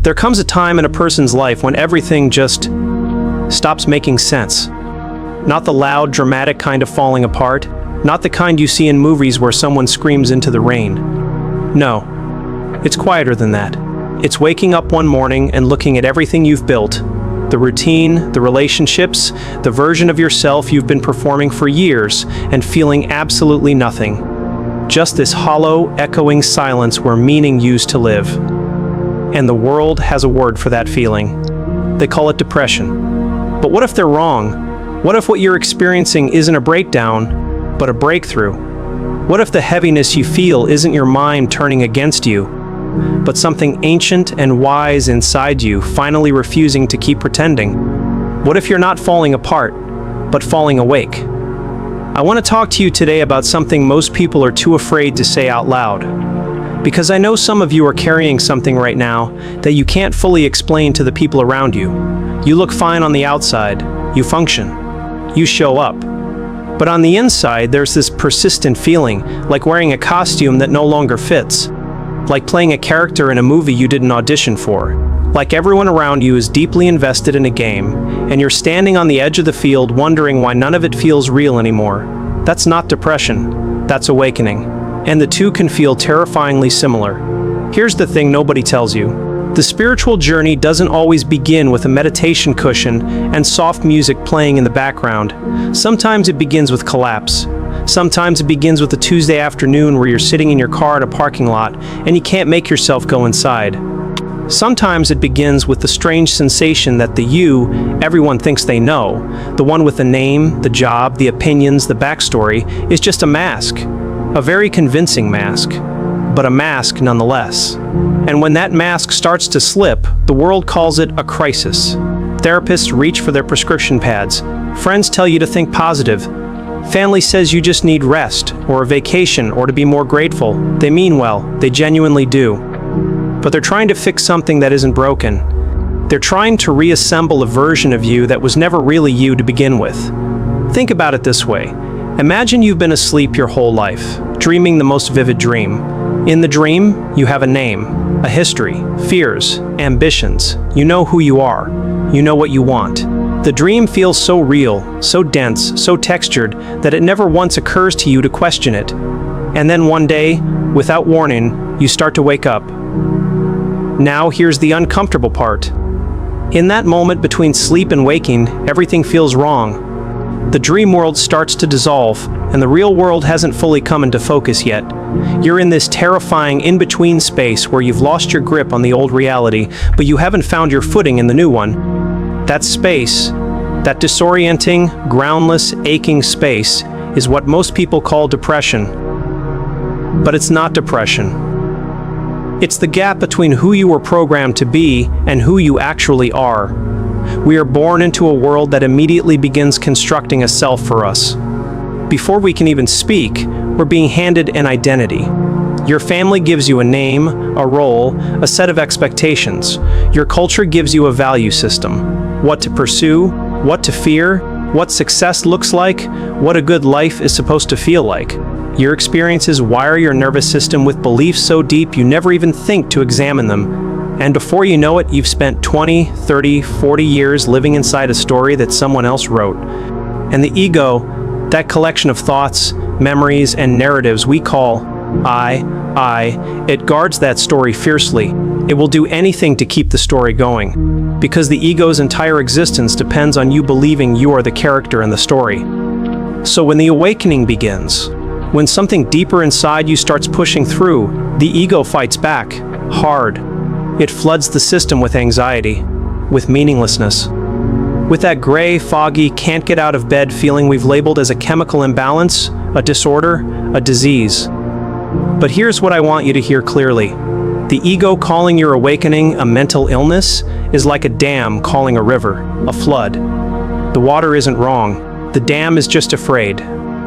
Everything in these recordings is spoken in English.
There comes a time in a person's life when everything just stops making sense. Not the loud, dramatic kind of falling apart, not the kind you see in movies where someone screams into the rain. No, it's quieter than that. It's waking up one morning and looking at everything you've built, the routine, the relationships, the version of yourself you've been performing for years, and feeling absolutely nothing. Just this hollow, echoing silence where meaning used to live. And the world has a word for that feeling. They call it depression. But what if they're wrong? What if what you're experiencing isn't a breakdown, but a breakthrough? What if the heaviness you feel isn't your mind turning against you, but something ancient and wise inside you finally refusing to keep pretending? What if you're not falling apart, but falling awake? I want to talk to you today about something most people are too afraid to say out loud. Because I know some of you are carrying something right now that you can't fully explain to the people around you. You look fine on the outside, you function, you show up. But on the inside, there's this persistent feeling, like wearing a costume that no longer fits. Like playing a character in a movie you didn't audition for. Like everyone around you is deeply invested in a game, and you're standing on the edge of the field wondering why none of it feels real anymore. That's not depression, that's awakening. And the two can feel terrifyingly similar. Here's the thing nobody tells you. The spiritual journey doesn't always begin with a meditation cushion and soft music playing in the background. Sometimes it begins with collapse. Sometimes it begins with a Tuesday afternoon where you're sitting in your car at a parking lot and you can't make yourself go inside. Sometimes it begins with the strange sensation that the you everyone thinks they know, the one with the name, the job, the opinions, the backstory, is just a mask. A very convincing mask, but a mask nonetheless. And when that mask starts to slip, the world calls it a crisis. Therapists reach for their prescription pads. Friends tell you to think positive. Family says you just need rest, or a vacation, or to be more grateful. They mean well, they genuinely do. But they're trying to fix something that isn't broken. They're trying to reassemble a version of you that was never really you to begin with. Think about it this way. Imagine you've been asleep your whole life, dreaming the most vivid dream. In the dream, you have a name, a history, fears, ambitions. You know who you are. You know what you want. The dream feels so real, so dense, so textured, that it never once occurs to you to question it. And then one day, without warning, you start to wake up. Now here's the uncomfortable part. In that moment between sleep and waking, everything feels wrong. The dream world starts to dissolve, and the real world hasn't fully come into focus yet. You're in this terrifying in-between space where you've lost your grip on the old reality, but you haven't found your footing in the new one. That space, that disorienting, groundless, aching space, is what most people call depression. But it's not depression. It's the gap between who you were programmed to be and who you actually are. We are born into a world that immediately begins constructing a self for us. Before we can even speak, we're being handed an identity. Your family gives you a name, a role, a set of expectations. Your culture gives you a value system. What to pursue, what to fear, what success looks like, what a good life is supposed to feel like. Your experiences wire your nervous system with beliefs so deep you never even think to examine them. And before you know it, you've spent 20, 30, 40 years living inside a story that someone else wrote. And the ego, that collection of thoughts, memories, and narratives we call it guards that story fiercely. It will do anything to keep the story going. Because the ego's entire existence depends on you believing you are the character in the story. So when the awakening begins, when something deeper inside you starts pushing through, the ego fights back, hard. It floods the system with anxiety, with meaninglessness, with that gray, foggy, can't get out of bed feeling we've labeled as a chemical imbalance, a disorder, a disease. But here's what I want you to hear clearly. The ego calling your awakening a mental illness is like a dam calling a river, a flood. The water isn't wrong. The dam is just afraid.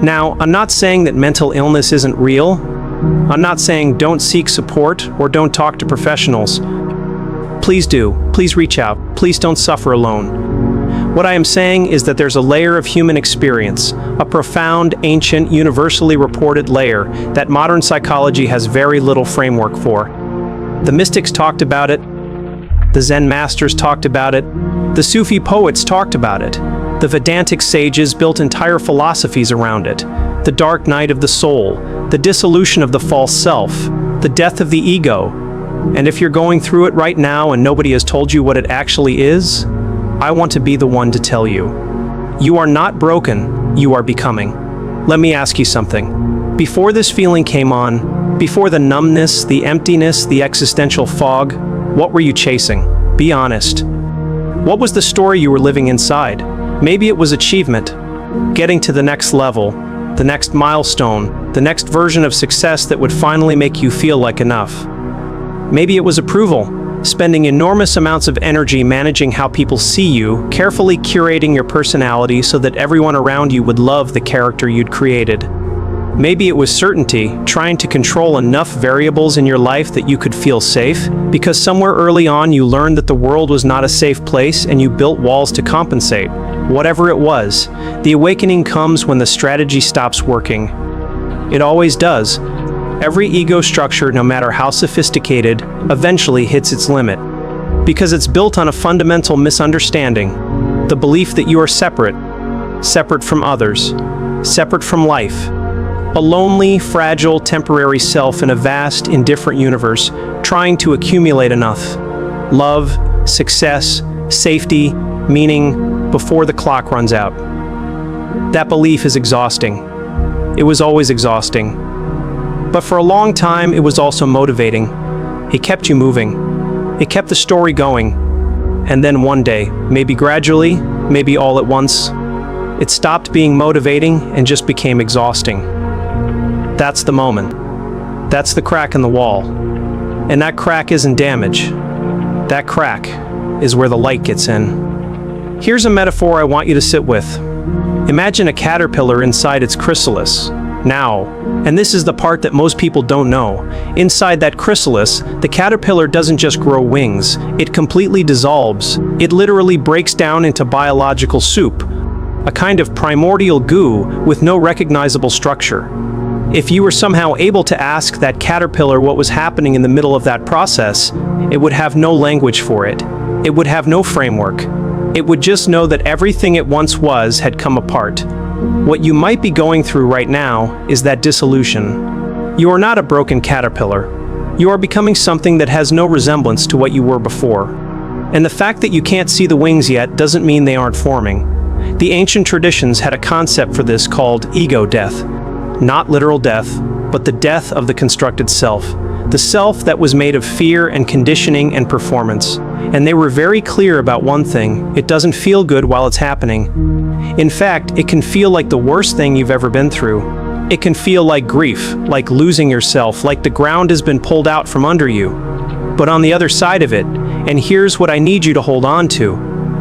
Now, I'm not saying that mental illness isn't real. I'm not saying don't seek support or don't talk to professionals. Please do. Please reach out. Please don't suffer alone. What I am saying is that there's a layer of human experience, a profound, ancient, universally reported layer that modern psychology has very little framework for. The mystics talked about it. The Zen masters talked about it. The Sufi poets talked about it. The Vedantic sages built entire philosophies around it. The dark night of the soul, the dissolution of the false self, the death of the ego. And if you're going through it right now and nobody has told you what it actually is, I want to be the one to tell you. You are not broken, you are becoming. Let me ask you something. Before this feeling came on, before the numbness, the emptiness, the existential fog, what were you chasing? Be honest. What was the story you were living inside? Maybe it was achievement, getting to the next level, the next milestone, the next version of success that would finally make you feel like enough. Maybe it was approval, spending enormous amounts of energy managing how people see you, carefully curating your personality so that everyone around you would love the character you'd created. Maybe it was certainty, trying to control enough variables in your life that you could feel safe, because somewhere early on you learned that the world was not a safe place and you built walls to compensate. Whatever it was, the awakening comes when the strategy stops working. It always does. Every ego structure, no matter how sophisticated, eventually hits its limit. Because it's built on a fundamental misunderstanding, the belief that you are separate from others, separate from life. A lonely, fragile, temporary self in a vast, indifferent universe, trying to accumulate enough love, success, safety, meaning, before the clock runs out. That belief is exhausting. It was always exhausting. But for a long time, it was also motivating. It kept you moving. It kept the story going. And then one day, maybe gradually, maybe all at once, it stopped being motivating and just became exhausting. That's the moment. That's the crack in the wall. And that crack isn't damage. That crack is where the light gets in. Here's a metaphor I want you to sit with. Imagine a caterpillar inside its chrysalis. Now, and this is the part that most people don't know, inside that chrysalis, the caterpillar doesn't just grow wings, it completely dissolves. It literally breaks down into biological soup, a kind of primordial goo with no recognizable structure. If you were somehow able to ask that caterpillar what was happening in the middle of that process, it would have no language for it. It would have no framework. It would just know that everything it once was had come apart. What you might be going through right now is that dissolution. You are not a broken caterpillar. You are becoming something that has no resemblance to what you were before. And the fact that you can't see the wings yet doesn't mean they aren't forming. The ancient traditions had a concept for this called ego death. Not literal death, but the death of the constructed self. The self that was made of fear and conditioning and performance. And they were very clear about one thing: it doesn't feel good while it's happening. In fact, it can feel like the worst thing you've ever been through. It can feel like grief, like losing yourself, like the ground has been pulled out from under you. But on the other side of it, and here's what I need you to hold on to,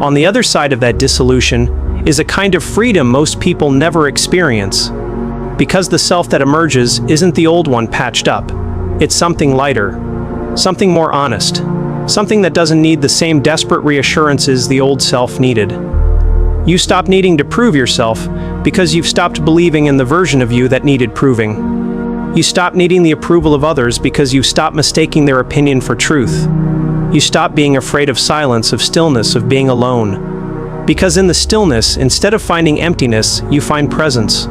on the other side of that dissolution is a kind of freedom most people never experience. Because the self that emerges isn't the old one patched up. It's something lighter, something more honest, something that doesn't need the same desperate reassurances the old self needed. You stop needing to prove yourself because you've stopped believing in the version of you that needed proving. You stop needing the approval of others because you've stopped mistaking their opinion for truth. You stop being afraid of silence, of stillness, of being alone. Because in the stillness, instead of finding emptiness, you find presence.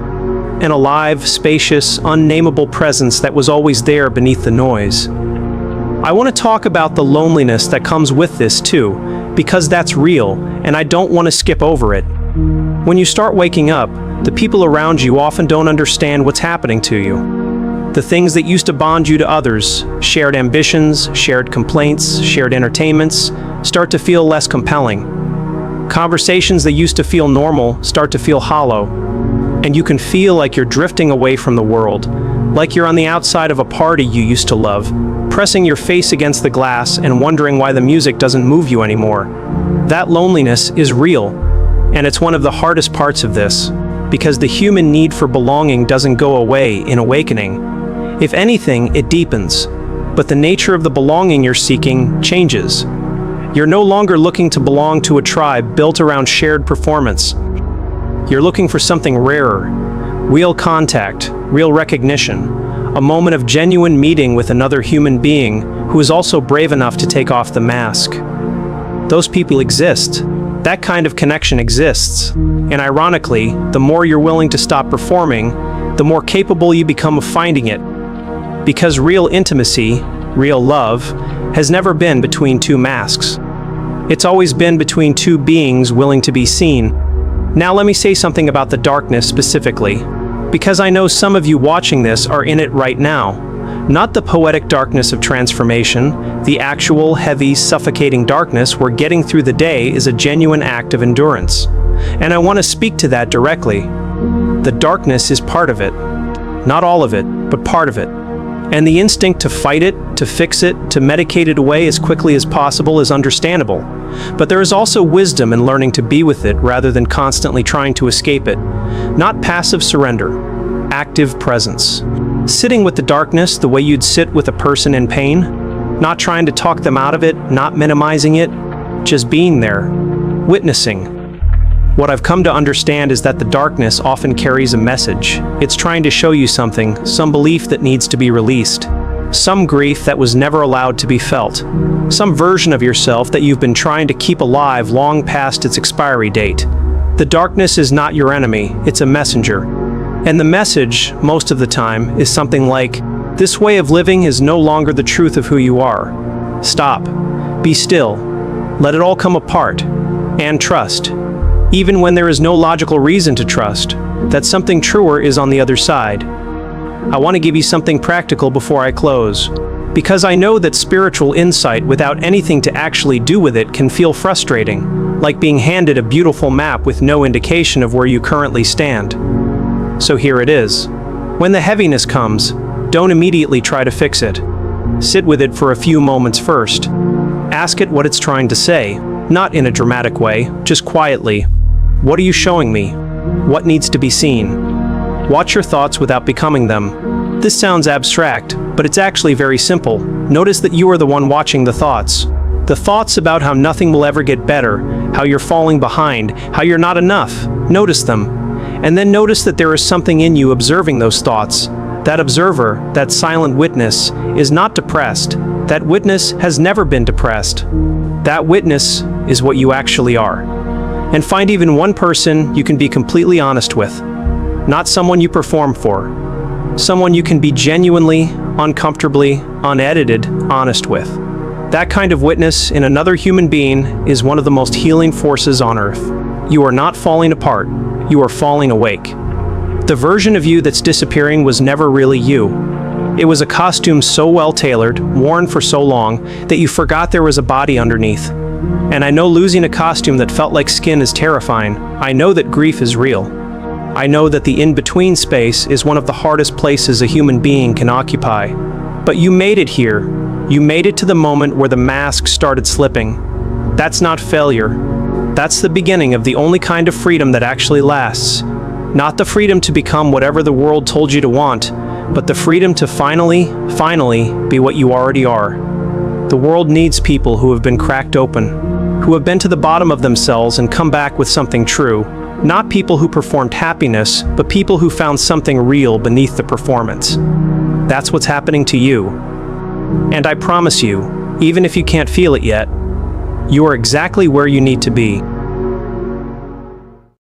An alive, spacious, unnameable presence that was always there beneath the noise. I want to talk about the loneliness that comes with this too, because that's real, and I don't want to skip over it. When you start waking up, the people around you often don't understand what's happening to you. The things that used to bond you to others, shared ambitions, shared complaints, shared entertainments, start to feel less compelling. Conversations that used to feel normal start to feel hollow. And you can feel like you're drifting away from the world, like you're on the outside of a party you used to love, pressing your face against the glass and wondering why the music doesn't move you anymore. That loneliness is real, and it's one of the hardest parts of this, because the human need for belonging doesn't go away in awakening. If anything, it deepens, but the nature of the belonging you're seeking changes. You're no longer looking to belong to a tribe built around shared performance. You're looking for something rarer, real contact, real recognition, a moment of genuine meeting with another human being who is also brave enough to take off the mask. Those people exist. That kind of connection exists. And ironically, the more you're willing to stop performing, the more capable you become of finding it. Because real intimacy, real love, has never been between two masks. It's always been between two beings willing to be seen. Now let me say something about the darkness specifically, because I know some of you watching this are in it right now. Not the poetic darkness of transformation, the actual, heavy, suffocating darkness where getting through the day is a genuine act of endurance. And I want to speak to that directly. The darkness is part of it. Not all of it, but part of it. And the instinct to fight it, to fix it, to medicate it away as quickly as possible is understandable. But there is also wisdom in learning to be with it rather than constantly trying to escape it. Not passive surrender, active presence. Sitting with the darkness the way you'd sit with a person in pain. Not trying to talk them out of it, not minimizing it, just being there, witnessing. What I've come to understand is that the darkness often carries a message. It's trying to show you something, some belief that needs to be released. Some grief that was never allowed to be felt. Some version of yourself that you've been trying to keep alive long past its expiry date. The darkness is not your enemy, it's a messenger. And the message, most of the time, is something like, this way of living is no longer the truth of who you are. Stop. Be still. Let it all come apart. And trust. Even when there is no logical reason to trust, that something truer is on the other side. I want to give you something practical before I close, because I know that spiritual insight without anything to actually do with it can feel frustrating, like being handed a beautiful map with no indication of where you currently stand. So here it is. When the heaviness comes, don't immediately try to fix it. Sit with it for a few moments first. Ask it what it's trying to say, not in a dramatic way, just quietly. What are you showing me? What needs to be seen? Watch your thoughts without becoming them. This sounds abstract, but it's actually very simple. Notice that you are the one watching the thoughts. The thoughts about how nothing will ever get better, how you're falling behind, how you're not enough. Notice them. And then notice that there is something in you observing those thoughts. That observer, that silent witness, is not depressed. That witness has never been depressed. That witness is what you actually are. And find even one person you can be completely honest with. Not someone you perform for. Someone you can be genuinely, uncomfortably, unedited, honest with. That kind of witness in another human being is one of the most healing forces on earth. You are not falling apart. You are falling awake. The version of you that's disappearing was never really you. It was a costume so well tailored, worn for so long, that you forgot there was a body underneath. And I know losing a costume that felt like skin is terrifying. I know that grief is real. I know that the in-between space is one of the hardest places a human being can occupy. But you made it here. You made it to the moment where the mask started slipping. That's not failure. That's the beginning of the only kind of freedom that actually lasts. Not the freedom to become whatever the world told you to want, but the freedom to finally be what you already are. The world needs people who have been cracked open, who have been to the bottom of themselves and come back with something true. Not people who performed happiness, but people who found something real beneath the performance. That's what's happening to you. And I promise you, even if you can't feel it yet, you are exactly where you need to be.